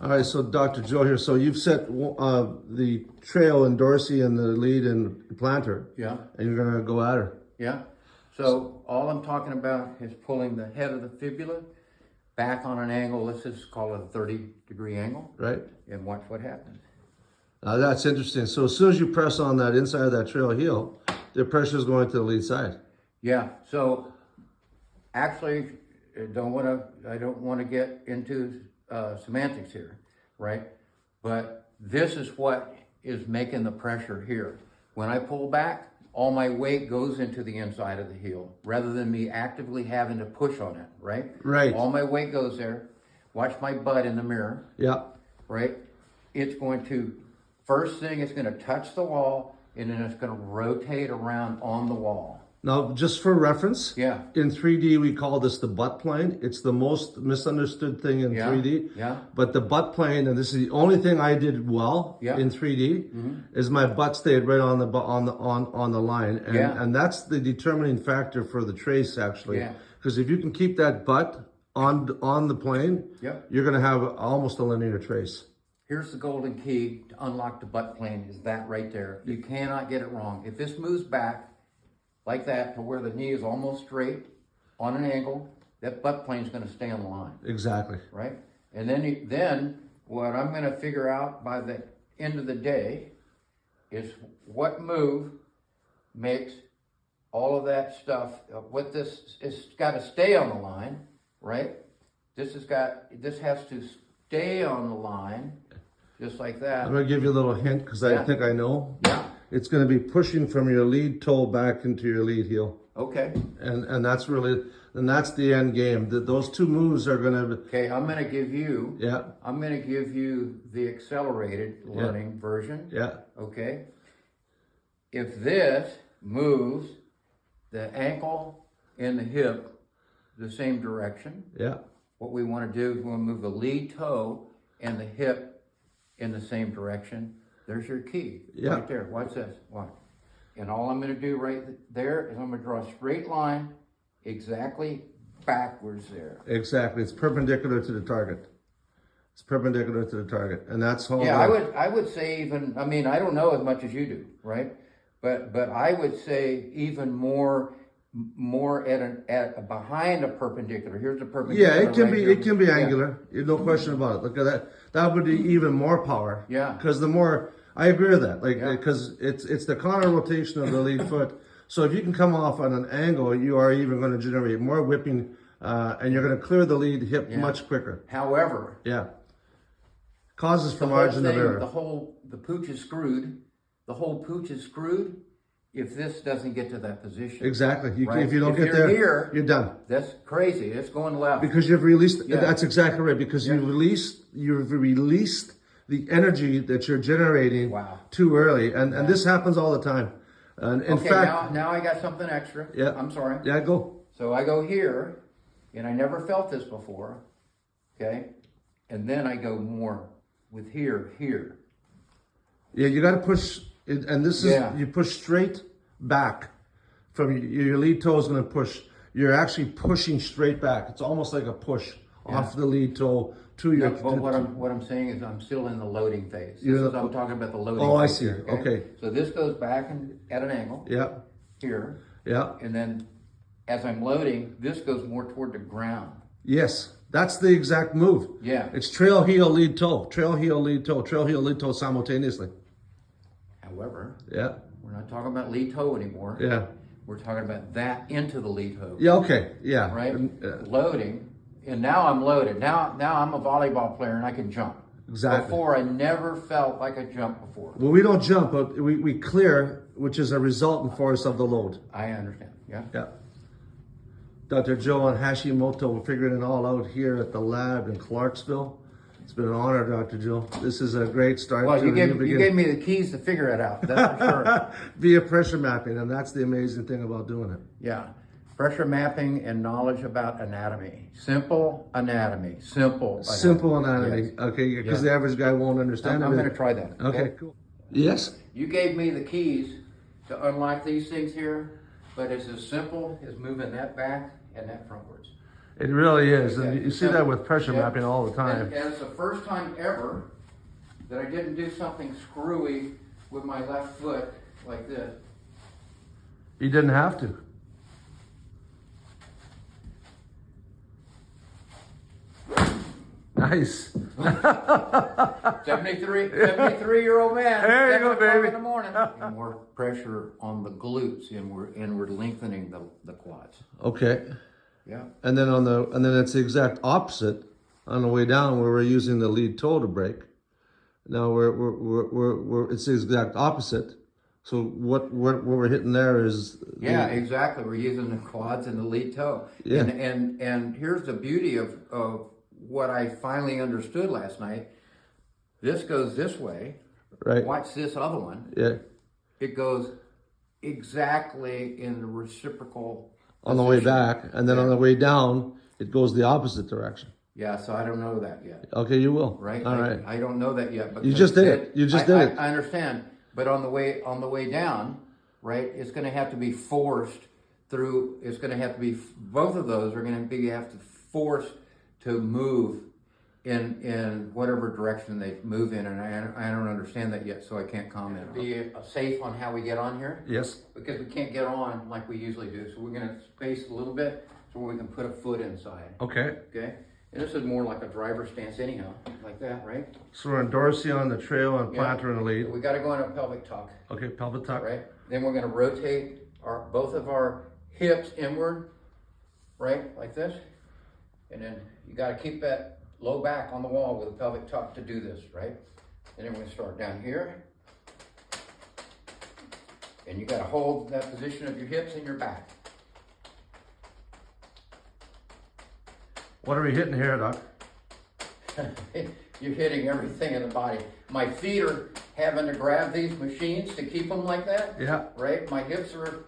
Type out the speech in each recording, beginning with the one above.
All right, so Dr. Joe here. So you've set the trail in Dorsey and the lead in planter. Yeah. And you're gonna go at her. Yeah. So all I'm talking about is pulling the head of the fibula back on an angle. Let's just call it a 30-degree angle. Right. And watch what happens. That's interesting. So as soon as you press on that inside of that trail heel, the pressure is going to the lead side. Yeah. So actually, I don't want to get into semantics here, right? But this is what is making the pressure here. When I pull back, all my weight goes into the inside of the heel rather than me actively having to push on it, right? Right. All my weight goes there. Watch my butt in the mirror. Yeah. Right? It's going to, first thing, it's going to touch the wall and then it's going to rotate around on the wall. Now, just for reference, Yeah. in 3D, we call this the butt plane. It's the most misunderstood thing in 3D. Yeah. But the butt plane, and this is the only thing I did well in 3D, is my butt stayed right on the on the line, and that's the determining factor for the trace actually. Because if you can keep that butt on the plane, you're going to have almost a linear trace. Here's the golden key to unlock the butt plane, is that right there. You cannot get it wrong. If this moves back like that to where the knee is almost straight on an angle, that butt plane is going to stay on the line. Exactly. Right? And then what I'm going to figure out by the end of the day is what move makes all of that stuff, what this is got to stay on the line, right? This has to stay on the line, just like that. I'm going to give you a little hint because I think I know. Yeah. It's going to be pushing from your lead toe back into your lead heel. Okay. And that's really, and that's the end game. Those two moves are going to. Okay, I'm going to give you. Yeah. I'm going to give you the accelerated learning version. Yeah. Okay. If this moves the ankle and the hip the same direction. Yeah. What we want to do is we want to move the lead toe and the hip in the same direction. There's your key right there. Watch this. Watch. And all I'm going to do right there is I'm going to draw a straight line exactly backwards there. Exactly. It's perpendicular to the target. It's perpendicular to the target. And that's all. Yeah, I would say even, I mean, I don't know as much as you do, right? But I would say even more at behind a perpendicular. Here's a perpendicular. Yeah, it can be angular. No question about it. Look at that. That would be even more power. Yeah. Because the more, I agree with that. Because it's the counter rotation of the lead foot. So if you can come off on an angle, you are even going to generate more whipping, and you're going to clear the lead hip much quicker. However. Yeah. Causes for margin of error. The pooch is screwed. The whole pooch is screwed if this doesn't get to that position. Exactly. Right? If you don't get there, you're done. That's crazy. It's going left. Because you've released, that's exactly right, because you've released the energy that you're generating too early. And this happens all the time. And in fact, now I got something extra. Yeah. I'm sorry. Yeah, go. So I go here, and I never felt this before, okay? And then I go more with here. Yeah, you got to push, and this is, you push straight back from your lead toe is going to push. You're actually pushing straight back. It's almost like a push off the lead toe to your. But what I'm saying is I'm still in the loading phase. I'm talking about the loading. Oh, phase I see. Here, okay. So this goes back at an angle. Yeah. Here. Yeah. And then as I'm loading, this goes more toward the ground. Yes. That's the exact move. Yeah. It's trail, heel, lead, toe. Trail, heel, lead, toe. Trail, heel, lead, toe simultaneously. However, we're not talking about lead toe anymore. Yeah. We're talking about that into the lead toe. Yeah, okay. Yeah. Right? Loading. And now I'm loaded. Now I'm a volleyball player and I can jump. Exactly. Before I never felt like I jumped before. Well, we don't jump, but we clear, which is a resultant force of the load. I understand. Yeah. Yeah. Dr. Joe and Hashimoto, we're figuring it all out here at the lab in Clarksville. It's been an honor, Dr. Joe. This is a great start. Well, you gave me the keys to figure it out. That's for sure. Via pressure mapping, and that's the amazing thing about doing it. Yeah. Pressure mapping and knowledge about anatomy. Simple anatomy. Simple anatomy. Yes. Okay, because the average guy won't understand it. I'm going to try that. Okay, cool. Yes? You gave me the keys to unlock these things here, but it's as simple as moving that back and that frontwards. It really is. And Yeah. you see that with pressure mapping all the time. And it's the first time ever that I didn't do something screwy with my left foot like this. You didn't have to. Nice. 73-year-old man. There you go, 7 o'clock baby. in the morning. And more pressure on the glutes, and we're lengthening the quads. Okay. Yeah. And then it's the exact opposite on the way down where we're using the lead toe to brake. Now it's the exact opposite. So what we're hitting there is Yeah, exactly. We're using the quads and the lead toe. Yeah. And here's the beauty of what I finally understood last night. This goes this way. right. Watch this other one. Yeah. It goes exactly in the reciprocal On the way position. back, and then on the way down, it goes the opposite direction. Yeah, so I don't know that yet. Okay, you will. Right? All right. I don't know that yet. You just did it. You just did it. I understand. But on the way down, right, it's going to have to be forced through. It's going to have to be, both of those are going to have to force to move in whatever direction they move in, and I don't understand that yet, so I can't comment. Be safe on how we get on here. Yes. Because we can't get on like we usually do, so we're going to space a little bit so we can put a foot inside. Okay. Okay. And this is more like a driver stance anyhow, like that, right? So we're in Dorsey on the trail and Planter in the lead. We got to go in a pelvic tuck, Okay, pelvic tuck. right? Then we're going to rotate both of our hips inward, right, like this. And then you got to keep that low back on the wall with a pelvic tuck to do this, right? And then we're going to start down here. And you got to hold that position of your hips and your back. What are we hitting here, Doc? You're hitting everything in the body. My feet are having to grab these machines to keep them like that. Yeah. Right? My hips are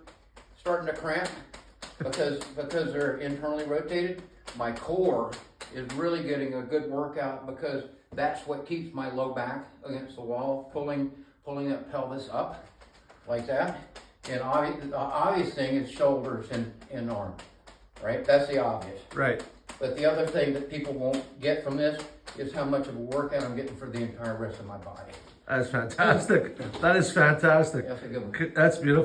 starting to cramp because they're internally rotated. My core is really getting a good workout because that's what keeps my low back against the wall, pulling that pelvis up like that. And the obvious thing is shoulders and arm. Right? That's the obvious. Right. But the other thing that people won't get from this is how much of a workout I'm getting for the entire rest of my body. That's fantastic. That is fantastic. That's a good one. That's beautiful.